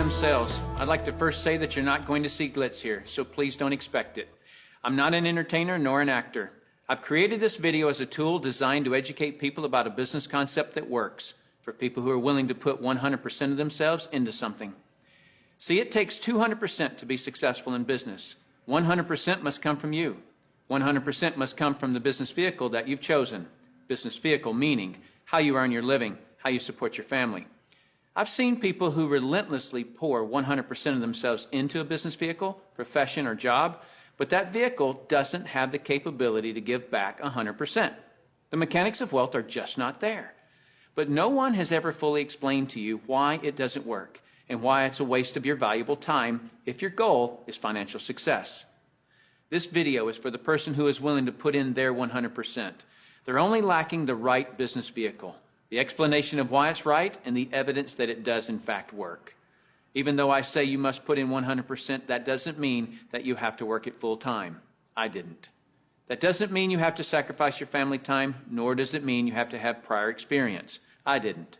themselves. I'd like to first say that you're not going to see glitz here, so please don't expect it. I'm not an entertainer nor an actor. I've created this video as a tool designed to educate people about a business concept that works, for people who are willing to put 100% of themselves into something. See, it takes 200% to be successful in business. 100% must come from you. 100% must come from the business vehicle that you've chosen. Business vehicle meaning how you earn your living, how you support your family. I've seen people who relentlessly pour 100% of themselves into a business vehicle, profession, or job, but that vehicle doesn't have the capability to give back 100%. The mechanics of wealth are just not there. But no one has ever fully explained to you why it doesn't work and why it's a waste of your valuable time if your goal is financial success. This video is for the person who is willing to put in their 100%. They're only lacking the right business vehicle, the explanation of why it's right, and the evidence that it does in fact work. Even though I say you must put in 100%, that doesn't mean that you have to work it full time. I didn't. That doesn't mean you have to sacrifice your family time, nor does it mean you have to have prior experience. I didn't.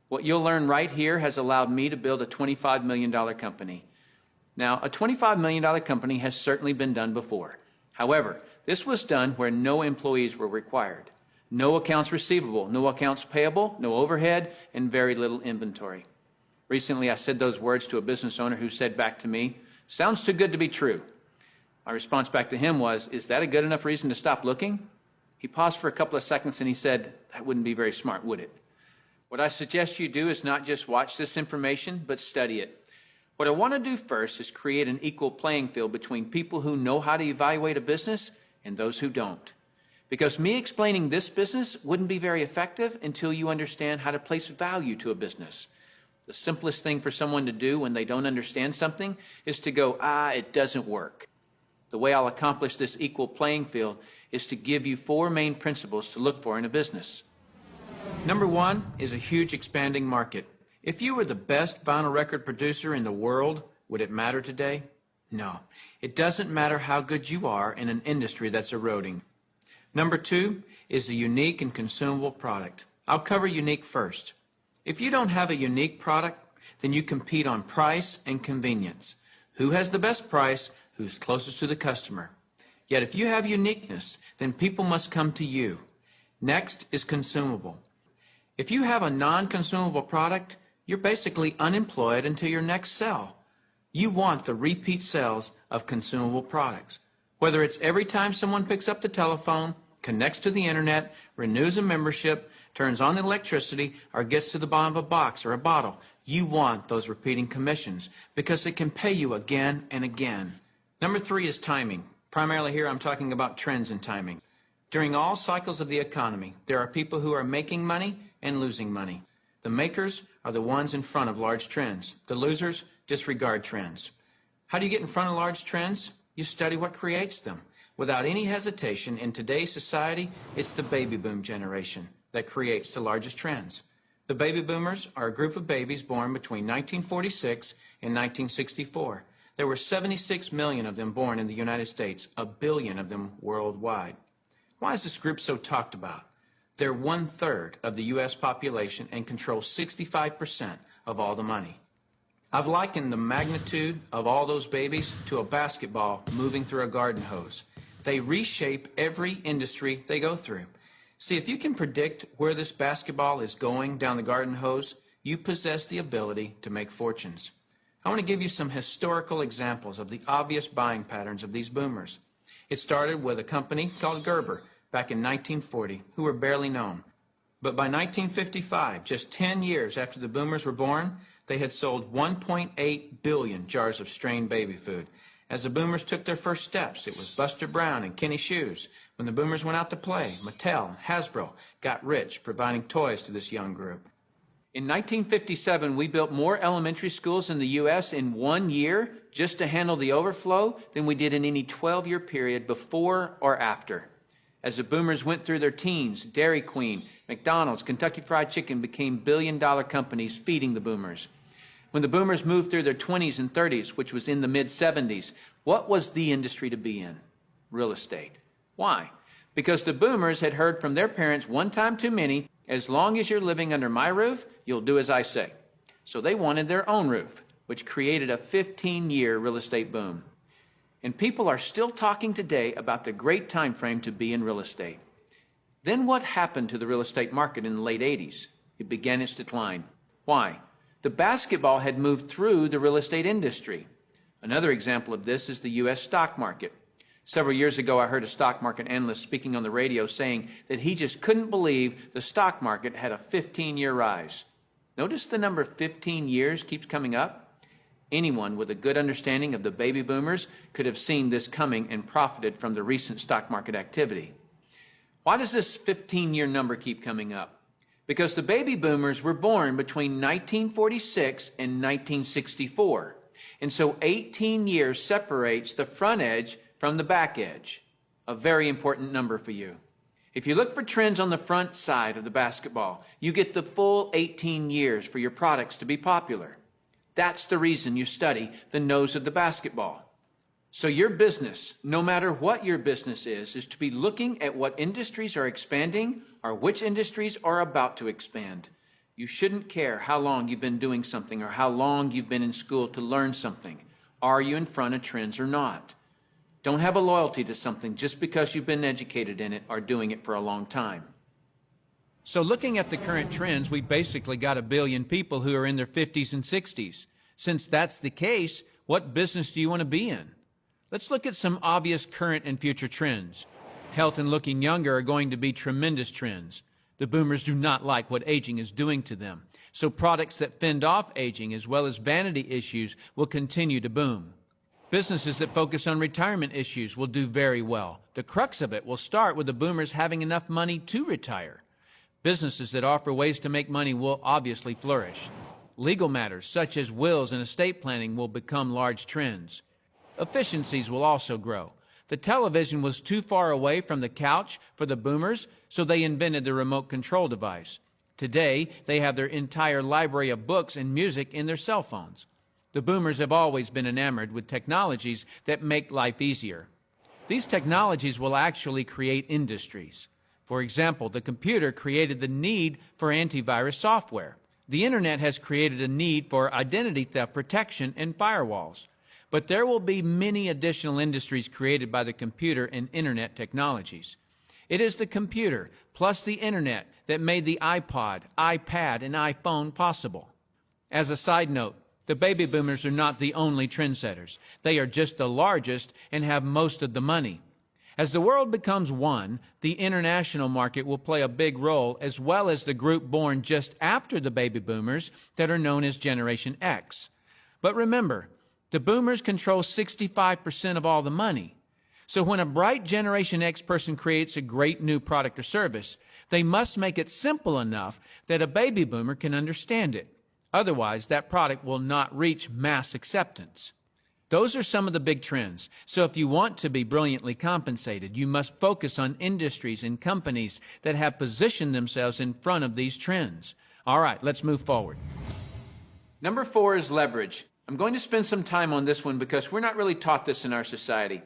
What you'll learn right here has allowed me to build a $25 million company. Now, a $25 million company has certainly been done before. However, this was done where no employees were required. No accounts receivable, no accounts payable, no overhead, and very little inventory. Recently, I said those words to a business owner who said back to me, "Sounds too good to be true." My response back to him was, "Is that a good enough reason to stop looking?" He paused for a couple of seconds and he said, "That wouldn't be very smart, would it?" What I suggest you do is not just watch this information, but study it. What I want to do first is create an equal playing field between people who know how to evaluate a business and those who don't. Because me explaining this business wouldn't be very effective until you understand how to place value to a business. The simplest thing for someone to do when they don't understand something is to go, it doesn't work. The way I'll accomplish this equal playing field is to give you 4 main principles to look for in a business. Number 1 is a huge expanding market. If you were the best vinyl record producer in the world, would it matter today? No. It doesn't matter how good you are in an industry that's eroding. Number 2 is a unique and consumable product. I'll cover unique first. If you don't have a unique product, then you compete on price and convenience. Who has the best price? Who's closest to the customer? Yet if you have uniqueness, then people must come to you. Next is consumable. If you have a non-consumable product, you're basically unemployed until your next sell. You want the repeat sales of consumable products. Whether it's every time someone picks up the telephone, connects to the internet, renews a membership, turns on electricity, or gets to the bottom of a box or a bottle, you want those repeating commissions because it can pay you again and again. Number 3 is timing. Primarily here I'm talking about trends in timing. During all cycles of the economy, there are people who are making money and losing money. The makers are the ones in front of large trends. The losers disregard trends. How do you get in front of large trends? You study what creates them. Without any hesitation, in today's society, it's the baby boom generation that creates the largest trends. The baby boomers are a group of babies born between 1946 and 1964. There were 76 million of them born in the United States, 1 billion of them worldwide. Why is this group so talked about? They're 1/3 of the U.S. population and control 65% of all the money. I've likened the magnitude of all those babies to a basketball moving through a garden hose. They reshape every industry they go through. See, if you can predict where this basketball is going down the garden hose, you possess the ability to make fortunes. I want to give you some historical examples of the obvious buying patterns of these boomers. It started with a company called Gerber back in 1940, who were barely known. But by 1955, just 10 years after the boomers were born, they had sold 1.8 billion jars of strained baby food. As the boomers took their first steps, it was Buster Brown and Kenny Shoes. When the boomers went out to play, Mattel and Hasbro got rich providing toys to this young group. In 1957, we built more elementary schools in the U.S. in 1 year just to handle the overflow than we did in any 12-year period before or after. As the boomers went through their teens, Dairy Queen, McDonald's, Kentucky Fried Chicken became billion-dollar companies feeding the boomers. When the boomers moved through their 20s and 30s, which was in the mid-70s, what was the industry to be in? Real estate. Why? Because the boomers had heard from their parents one time too many, as long as you're living under my roof, you'll do as I say. So they wanted their own roof. which created a 15-year real estate boom. And people are still talking today about the great time frame to be in real estate. Then what happened to the real estate market in the late 80s? It began its decline. Why? The basketball had moved through the real estate industry. Another example of this is the U.S. stock market. Several years ago, I heard a stock market analyst speaking on the radio saying that he just couldn't believe the stock market had a 15-year rise. Notice the number 15 years keeps coming up. Anyone with a good understanding of the baby boomers could have seen this coming and profited from the recent stock market activity. Why does this 15-year number keep coming up? Because the baby boomers were born between 1946 and 1964. And so 18 years separates the front edge from the back edge. A very important number for you. If you look for trends on the front side of the basketball, you get the full 18 years for your products to be popular. That's the reason you study the nose of the basketball. So your business, no matter what your business is to be looking at what industries are expanding or which industries are about to expand. You shouldn't care how long you've been doing something or how long you've been in school to learn something. Are you in front of trends or not? Don't have a loyalty to something just because you've been educated in it or doing it for a long time. So looking at the current trends, we basically got 1 billion people who are in their 50s and 60s. Since that's the case, what business do you want to be in? Let's look at some obvious current and future trends. Health and looking younger are going to be tremendous trends. The boomers do not like what aging is doing to them. So products that fend off aging as well as vanity issues will continue to boom. Businesses that focus on retirement issues will do very well. The crux of it will start with the boomers having enough money to retire. Businesses that offer ways to make money will obviously flourish. Legal matters such as wills and estate planning will become large trends. Efficiencies will also grow. The television was too far away from the couch for the boomers, so they invented the remote control device. Today, they have their entire library of books and music in their cell phones. The boomers have always been enamored with technologies that make life easier. These technologies will actually create industries. For example, the computer created the need for antivirus software. The internet has created a need for identity theft protection and firewalls. But there will be many additional industries created by the computer and internet technologies. It is the computer plus the internet that made the iPod, iPad, and iPhone possible. As a side note, the baby boomers are not the only trendsetters. They are just the largest and have most of the money. As the world becomes one, the international market will play a big role, as well as the group born just after the baby boomers that are known as Generation X. But remember, the boomers control 65% of all the money. So when a bright Generation X person creates a great new product or service, they must make it simple enough that a baby boomer can understand it. Otherwise, that product will not reach mass acceptance. Those are some of the big trends. So if you want to be brilliantly compensated, you must focus on industries and companies that have positioned themselves in front of these trends. All right, let's move forward. Number 4 is leverage. I'm going to spend some time on this one because we're not really taught this in our society.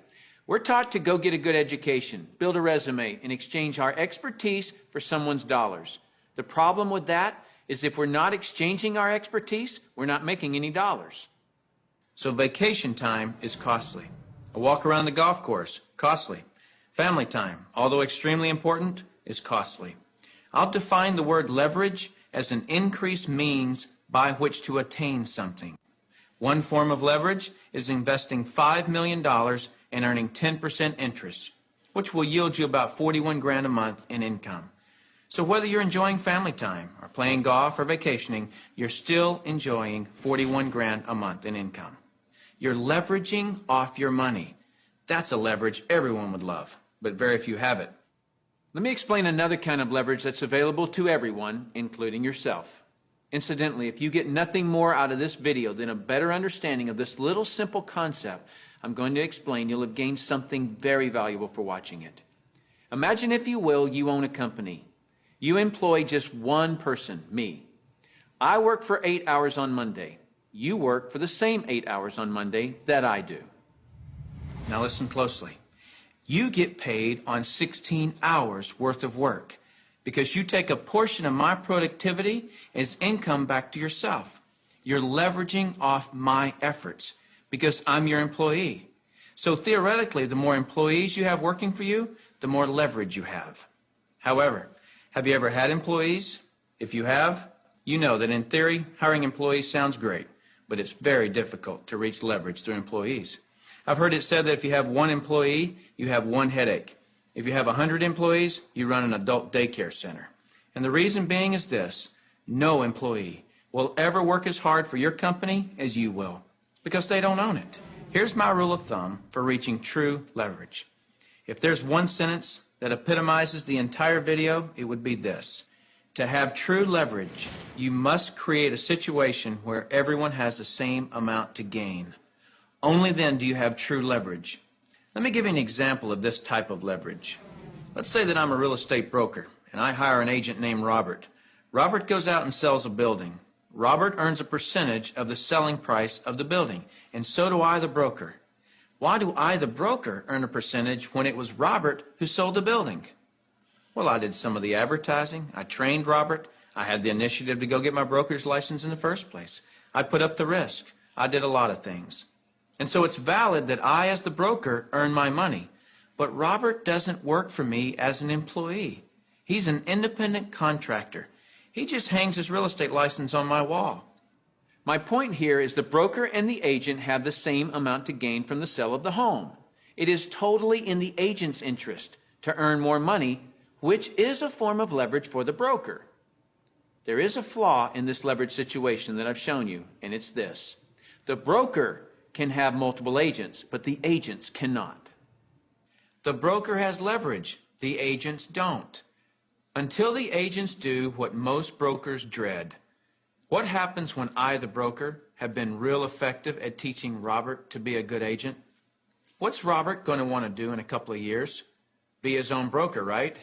We're taught to go get a good education, build a resume, and exchange our expertise for someone's dollars. The problem with that is if we're not exchanging our expertise, we're not making any dollars. So vacation time is costly. A walk around the golf course, costly. Family time, although extremely important, is costly. I'll define the word leverage as an increased means by which to attain something. One form of leverage is investing $5 million and earning 10% interest, which will yield you about $41,000 a month in income. So whether you're enjoying family time or playing golf or vacationing, you're still enjoying $41,000 a month in income. You're leveraging off your money. That's a leverage everyone would love, but very few have it. Let me explain another kind of leverage that's available to everyone, including yourself. Incidentally, if you get nothing more out of this video than a better understanding of this little simple concept I'm going to explain, you'll have gained something very valuable for watching it. Imagine, if you will, you own a company. You employ just one person, me. I work for 8 hours on Monday. You work for the same 8 hours on Monday that I do. Now listen closely. You get paid on 16 hours worth of work because you take a portion of my productivity as income back to yourself. You're leveraging off my efforts because I'm your employee. So theoretically, the more employees you have working for you, the more leverage you have. However, have you ever had employees? If you have, you know that in theory, hiring employees sounds great, but it's very difficult to reach leverage through employees. I've heard it said that if you have one employee, you have one headache. If you have 100 employees, you run an adult daycare center. And the reason being is this: no employee will ever work as hard for your company as you will, because they don't own it. Here's my rule of thumb for reaching true leverage. If there's one sentence that epitomizes the entire video, it would be this: to have true leverage, you must create a situation where everyone has the same amount to gain. Only then do you have true leverage. Let me give you an example of this type of leverage. Let's say that I'm a real estate broker, and I hire an agent named Robert. Robert goes out and sells a building. Robert earns a percentage of the selling price of the building, and so do I, the broker. Why do I, the broker, earn a percentage when it was Robert who sold the building? Well, I did some of the advertising. I trained Robert. I had the initiative to go get my broker's license in the first place. I put up the risk. I did a lot of things. And so it's valid that I, as the broker, earn my money. But Robert doesn't work for me as an employee. He's an independent contractor. He just hangs his real estate license on my wall. My point here is the broker and the agent have the same amount to gain from the sale of the home. It is totally in the agent's interest to earn more money, which is a form of leverage for the broker. There is a flaw in this leverage situation that I've shown you, and it's this: the broker can have multiple agents, but the agents cannot. The broker has leverage, the agents don't. Until the agents do what most brokers dread. What happens when I, the broker, have been real effective at teaching Robert to be a good agent? What's Robert going to want to do in a couple of years? Be his own broker, right?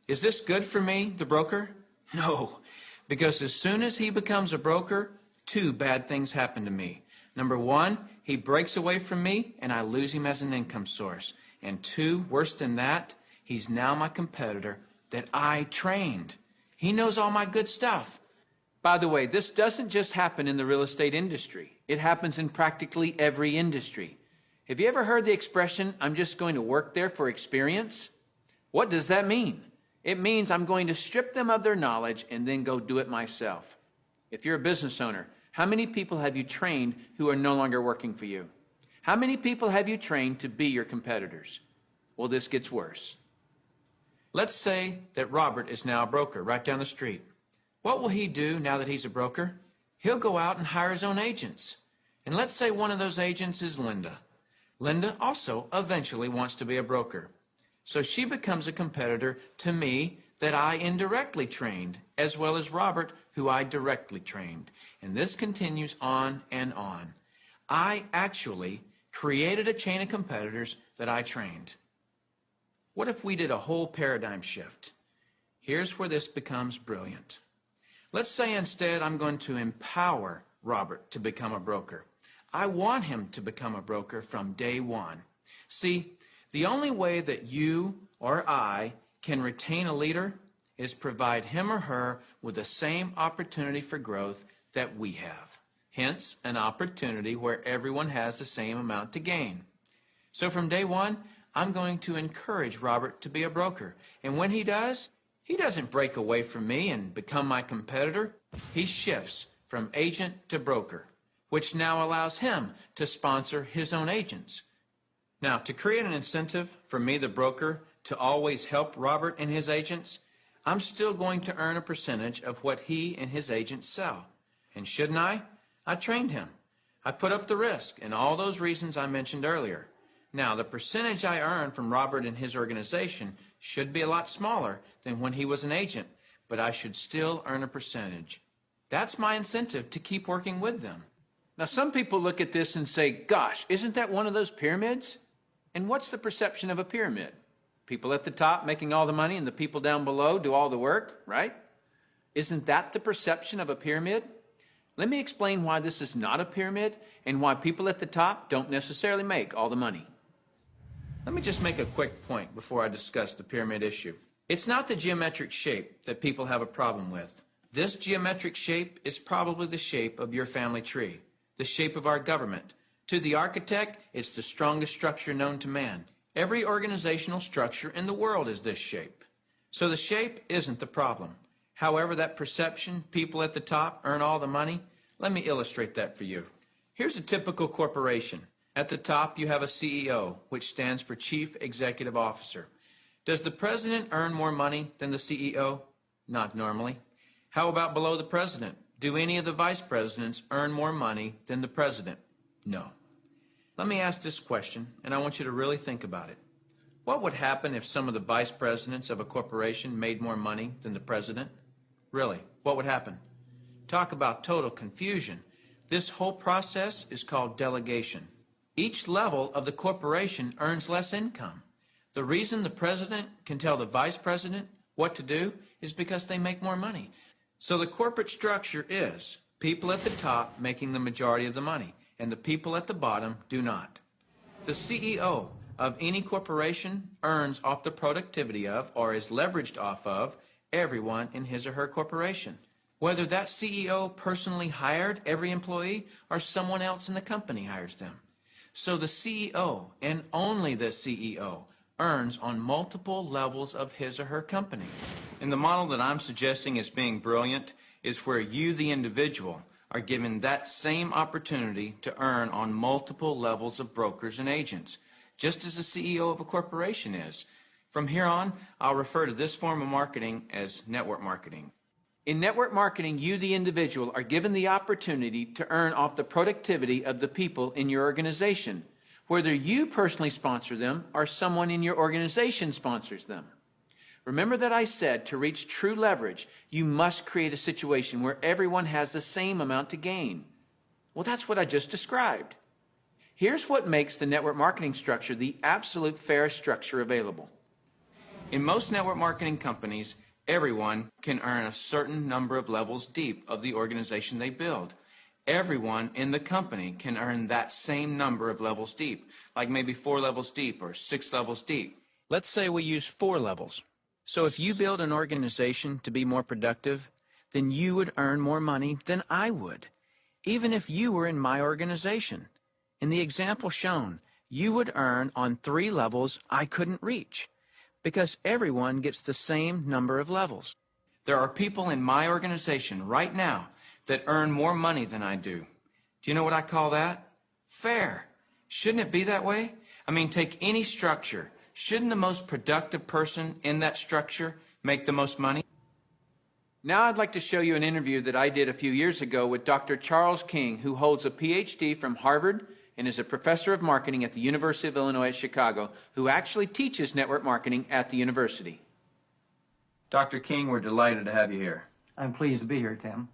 Is this good for me, the broker? No, because as soon as he becomes a broker, two bad things happen to me. Number one, he breaks away from me and I lose him as an income source. And two, worse than that, he's now my competitor that I trained. He knows all my good stuff. By the way, this doesn't just happen in the real estate industry. It happens in practically every industry. Have you ever heard the expression, "I'm just going to work there for experience"? What does that mean? It means I'm going to strip them of their knowledge and then go do it myself. If you're a business owner, how many people have you trained who are no longer working for you? How many people have you trained to be your competitors? Well, this gets worse. Let's say that Robert is now a broker right down the street. What will he do now that he's a broker? He'll go out and hire his own agents. And let's say one of those agents is Linda. Linda also eventually wants to be a broker. So she becomes a competitor to me that I indirectly trained, as well as Robert, who I directly trained. And this continues on and on. I actually created a chain of competitors that I trained. What if we did a whole paradigm shift? Here's where this becomes brilliant. Let's say instead I'm going to empower Robert to become a broker. I want him to become a broker from day one. See, the only way that you or I can retain a leader is provide him or her with the same opportunity for growth that we have. Hence, an opportunity where everyone has the same amount to gain. So from day one, I'm going to encourage Robert to be a broker. And when he does, he doesn't break away from me and become my competitor. He shifts from agent to broker, which now allows him to sponsor his own agents. Now, to create an incentive for me, the broker, to always help Robert and his agents, I'm still going to earn a percentage of what he and his agents sell. And shouldn't I? I trained him. I put up the risk and all those reasons I mentioned earlier. Now, the percentage I earn from Robert and his organization should be a lot smaller than when he was an agent, but I should still earn a percentage. That's my incentive to keep working with them. Now, some people look at this and say, gosh, isn't that one of those pyramids? And what's the perception of a pyramid? People at the top making all the money and the people down below do all the work, right? Isn't that the perception of a pyramid? Let me explain why this is not a pyramid and why people at the top don't necessarily make all the money. Let me just make a quick point before I discuss the pyramid issue. It's not the geometric shape that people have a problem with, This geometric shape is probably the shape of your family tree, the shape of our government. To the architect, it's the strongest structure known to man. Every organizational structure in the world is this shape. So the shape isn't the problem. However, that perception, people at the top earn all the money, let me illustrate that for you. Here's a typical corporation. At the top, you have a CEO, which stands for Chief Executive Officer. Does the president earn more money than the CEO? Not normally. How about below the president? Do any of the vice presidents earn more money than the president? No. Let me ask this question, and I want you to really think about it. What would happen if some of the vice presidents of a corporation made more money than the president? Really, what would happen? Talk about total confusion. This whole process is called delegation. Each level of the corporation earns less income. The reason the president can tell the vice president what to do is because they make more money. So the corporate structure is people at the top making the majority of the money, and the people at the bottom do not. The CEO of any corporation earns off the productivity of, or is leveraged off of, everyone in his or her corporation. Whether that CEO personally hired every employee or someone else in the company hires them. So the CEO, and only the CEO, earns on multiple levels of his or her company. And the model that I'm suggesting as being brilliant is where you, the individual, are given that same opportunity to earn on multiple levels of brokers and agents, just as the CEO of a corporation is. From here on, I'll refer to this form of marketing as network marketing. In network marketing, you, the individual, are given the opportunity to earn off the productivity of the people in your organization, whether you personally sponsor them or someone in your organization sponsors them. Remember that I said to reach true leverage, you must create a situation where everyone has the same amount to gain. Well, that's what I just described. Here's what makes the network marketing structure the absolute fairest structure available. In most network marketing companies, everyone can earn a certain number of levels deep of the organization they build. Everyone in the company can earn that same number of levels deep, like maybe 4 levels deep or 6 levels deep. Let's say we use 4 levels. So if you build an organization to be more productive, then you would earn more money than I would, even if you were in my organization. In the example shown, you would earn on 3 levels I couldn't reach, because everyone gets the same number of levels. There are people in my organization right now that earn more money than I do. Do you know what I call that? Fair. Shouldn't it be that way? I mean, take any structure. Shouldn't the most productive person in that structure make the most money? Now I'd like to show you an interview that I did a few years ago with Dr. Charles King, who holds a PhD from Harvard and is a professor of marketing at the University of Illinois at Chicago, who actually teaches network marketing at the university. Dr. King, we're delighted to have you here. I'm pleased to be here, Tim.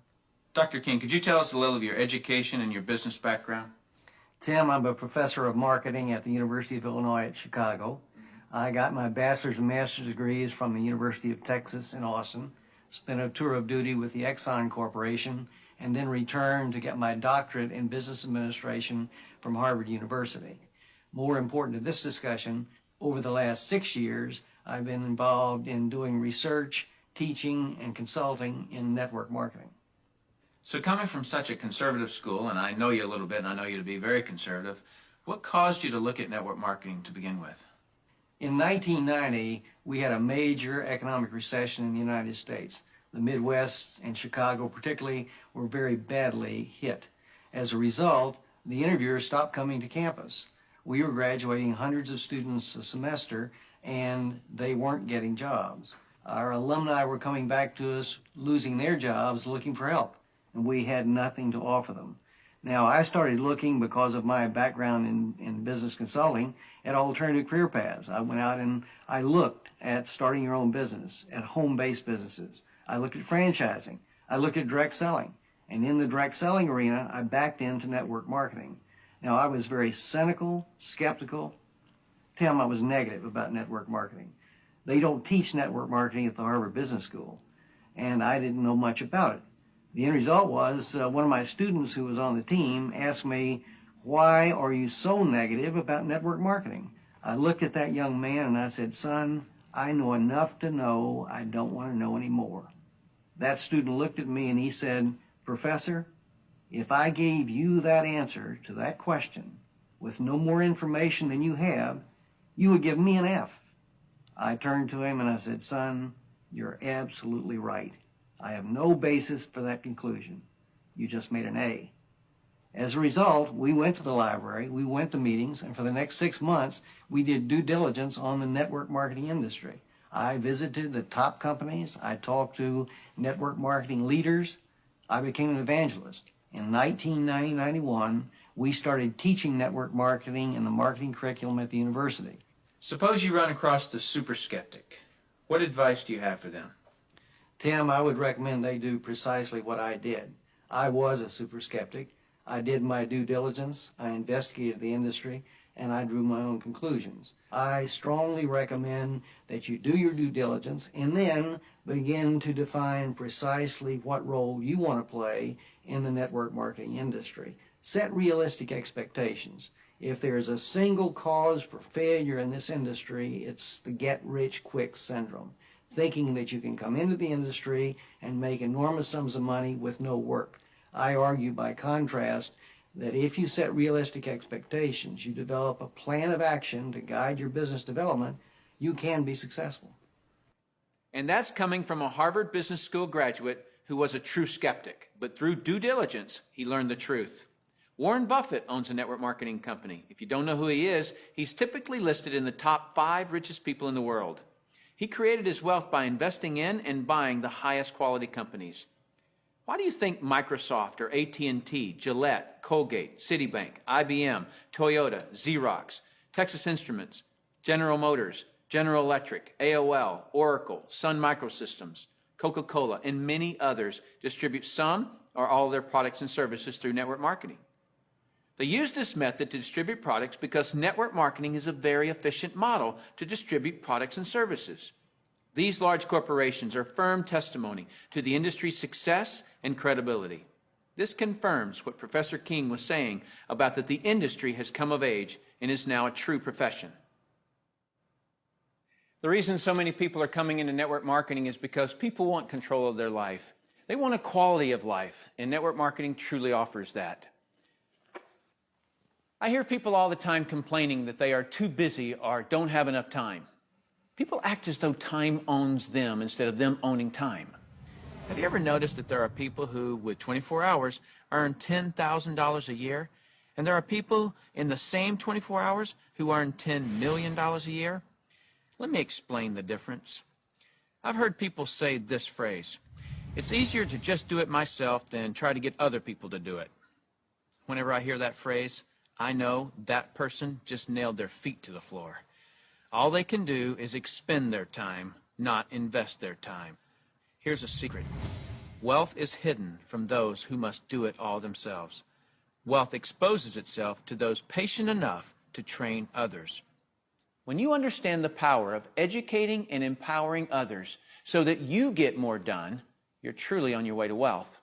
Dr. King, could you tell us a little of your education and your business background? Tim, I'm a professor of marketing at the University of Illinois at Chicago. I got my bachelor's and master's degrees from the University of Texas in Austin, spent a tour of duty with the Exxon Corporation, and then returned to get my doctorate in business administration from Harvard University. More important to this discussion, over the last 6 years, I've been involved in doing research, teaching, and consulting in network marketing. So coming from such a conservative school, and I know you a little bit, and I know you to be very conservative, what caused you to look at network marketing to begin with? In 1990, we had a major economic recession in the United States. The Midwest and Chicago particularly were very badly hit. As a result, the interviewers stopped coming to campus. We were graduating hundreds of students a semester, and they weren't getting jobs. Our alumni were coming back to us, losing their jobs, looking for help, and we had nothing to offer them. Now, I started looking, because of my background in business consulting, at alternative career paths. I went out and I looked at starting your own business, at home-based businesses. I looked at franchising. I looked at direct selling. And in the direct selling arena, I backed into network marketing. Now, I was very cynical, skeptical. Tim, I was negative about network marketing. They don't teach network marketing at the Harvard Business School, and I didn't know much about it. The end result was one of my students who was on the team asked me, "Why are you so negative about network marketing?" I looked at that young man and I said, "Son, I know enough to know I don't want to know any more." That student looked at me and he said, "Professor, if I gave you that answer to that question with no more information than you have, you would give me an F." I turned to him and I said, "Son, you're absolutely right. I have no basis for that conclusion. You just made an A." As a result, we went to the library, we went to meetings, and for the next 6 months, we did due diligence on the network marketing industry. I visited the top companies, I talked to network marketing leaders, I became an evangelist. In 1990-91, we started teaching network marketing in the marketing curriculum at the university. Suppose you run across the super skeptic. What advice do you have for them? Tim, I would recommend they do precisely what I did. I was a super skeptic. I did my due diligence, I investigated the industry, and I drew my own conclusions. I strongly recommend that you do your due diligence and then begin to define precisely what role you want to play in the network marketing industry. Set realistic expectations. If there's a single cause for failure in this industry, it's the get-rich-quick syndrome, thinking that you can come into the industry and make enormous sums of money with no work. I argue, by contrast, that if you set realistic expectations, you develop a plan of action to guide your business development, you can be successful. And that's coming from a Harvard Business School graduate who was a true skeptic, but through due diligence, he learned the truth. Warren Buffett owns a network marketing company. If you don't know who he is, he's typically listed in the top 5 richest people in the world. He created his wealth by investing in and buying the highest quality companies. Why do you think Microsoft or AT&T, Gillette, Colgate, Citibank, IBM, Toyota, Xerox, Texas Instruments, General Motors, General Electric, AOL, Oracle, Sun Microsystems, Coca-Cola, and many others distribute some or all of their products and services through network marketing? They use this method to distribute products because network marketing is a very efficient model to distribute products and services. These large corporations are firm testimony to the industry's success and credibility. This confirms what Professor King was saying about that the industry has come of age and is now a true profession. The reason so many people are coming into network marketing is because people want control of their life. They want a quality of life, and network marketing truly offers that. I hear people all the time complaining that they are too busy or don't have enough time. People act as though time owns them instead of them owning time. Have you ever noticed that there are people who, with 24 hours, earn $10,000 a year, and there are people in the same 24 hours who earn $10 million a year? Let me explain the difference. I've heard people say this phrase: "It's easier to just do it myself than try to get other people to do it." Whenever I hear that phrase, I know that person just nailed their feet to the floor. All they can do is expend their time, not invest their time. Here's a secret. Wealth is hidden from those who must do it all themselves. Wealth exposes itself to those patient enough to train others. When you understand the power of educating and empowering others so that you get more done, you're truly on your way to wealth.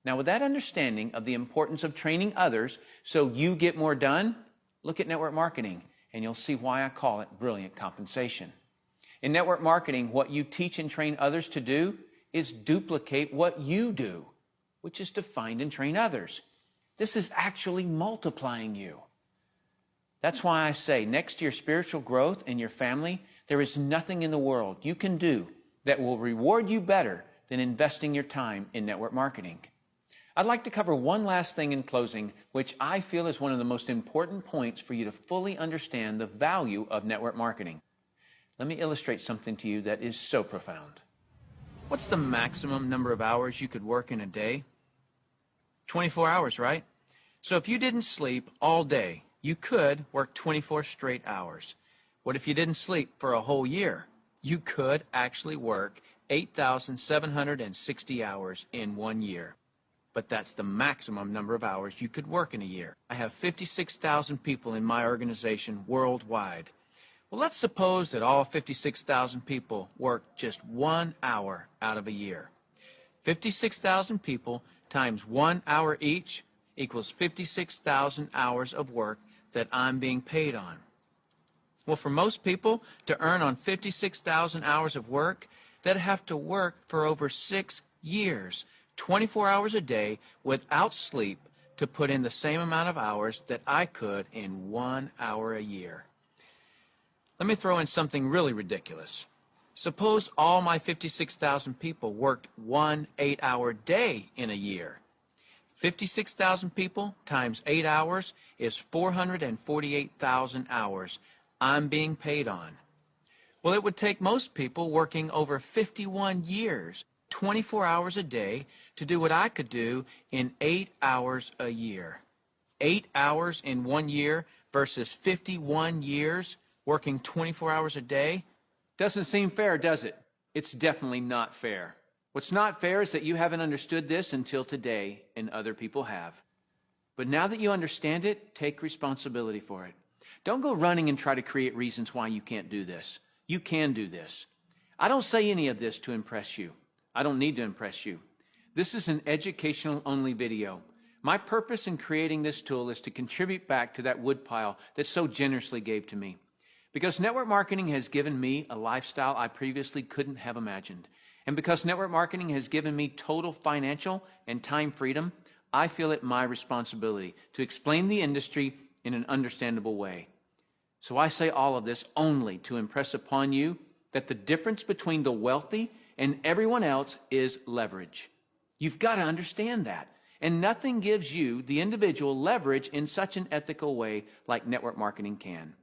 Now, with that understanding of the importance of training others so you get more done, look at network marketing, and you'll see why I call it brilliant compensation. In network marketing, what you teach and train others to do is duplicate what you do, which is to find and train others. This is actually multiplying you. That's why I say, next to your spiritual growth and your family, there is nothing in the world you can do that will reward you better than investing your time in network marketing. I'd like to cover one last thing in closing, which I feel is one of the most important points for you to fully understand the value of network marketing. Let me illustrate something to you that is so profound. What's the maximum number of hours you could work in a day? 24 hours, right? So if you didn't sleep all day, you could work 24 straight hours. What if you didn't sleep for a whole year? You could actually work 8,760 hours in 1 year. But that's the maximum number of hours you could work in a year. I have 56,000 people in my organization worldwide. Well, let's suppose that all 56,000 people work just 1 hour out of a year. 56,000 people times 1 hour each equals 56,000 hours of work that I'm being paid on. Well, for most people to earn on 56,000 hours of work, they'd have to work for over 6 Years, 24 hours a day without sleep to put in the same amount of hours that I could in 1 hour a year. Let me throw in something really ridiculous. Suppose all my 56,000 people worked 1 8-hour day in a year. 56,000 people times 8 hours is 448,000 hours I'm being paid on. Well, it would take most people working over 51 years, 24 hours a day, to do what I could do in 8 hours a year. 8 hours in 1 year versus 51 years working 24 hours a day? Doesn't seem fair, does it? It's definitely not fair. What's not fair is that you haven't understood this until today, and other people have. But now that you understand it, take responsibility for it. Don't go running and try to create reasons why you can't do this. You can do this. I don't say any of this to impress you. I don't need to impress you. This is an educational-only video. My purpose in creating this tool is to contribute back to that woodpile that so generously gave to me. Because network marketing has given me a lifestyle I previously couldn't have imagined. And because network marketing has given me total financial and time freedom, I feel it my responsibility to explain the industry in an understandable way. So I say all of this only to impress upon you that the difference between the wealthy and everyone else is leverage. You've got to understand that. And nothing gives you, the individual, leverage in such an ethical way like network marketing can.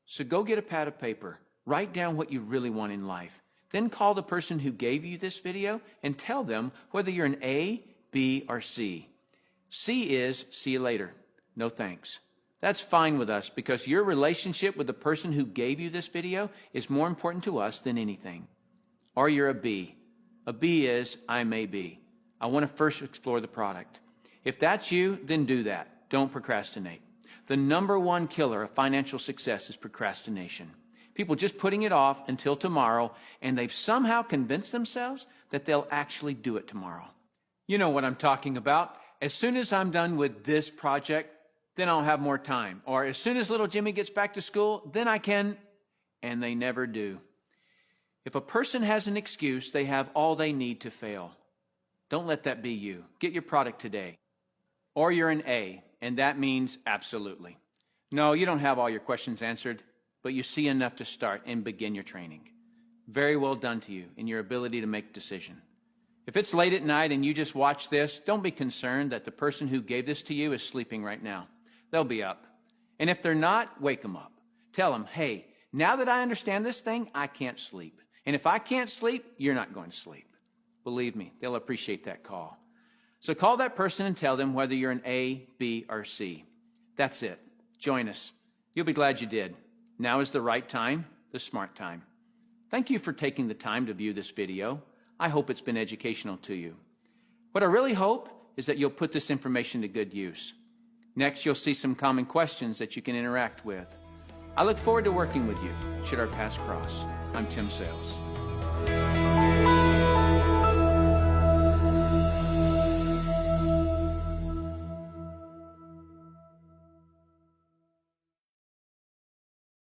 So go get a pad of paper, write down what you really want in life, then call the person who gave you this video and tell them whether you're an A, B, or C. C is see you later, no thanks. That's fine with us because your relationship with the person who gave you this video is more important to us than anything. Or you're a B. A B is I may be. I want to first explore the product. If that's you, then do that. Don't procrastinate. The number one killer of financial success is procrastination. People just putting it off until tomorrow, and they've somehow convinced themselves that they'll actually do it tomorrow. You know what I'm talking about. As soon as I'm done with this project, then I'll have more time. Or as soon as little Jimmy gets back to school, then I can, and they never do. If a person has an excuse, they have all they need to fail. Don't let that be you. Get your product today. Or you're an A, and that means absolutely. No, you don't have all your questions answered, but you see enough to start and begin your training. Very well done to you in your ability to make a decision. If it's late at night and you just watch this, don't be concerned that the person who gave this to you is sleeping right now. They'll be up. And if they're not, wake them up. Tell them, hey, now that I understand this thing, I can't sleep. And if I can't sleep, you're not going to sleep. Believe me, they'll appreciate that call. So call that person and tell them whether you're an A, B, or C. That's it. Join us. You'll be glad you did. Now is the right time, the smart time. Thank you for taking the time to view this video. I hope it's been educational to you. What I really hope is that you'll put this information to good use. Next, you'll see some common questions that you can interact with. I look forward to working with you, should our paths cross. I'm Tim Sales.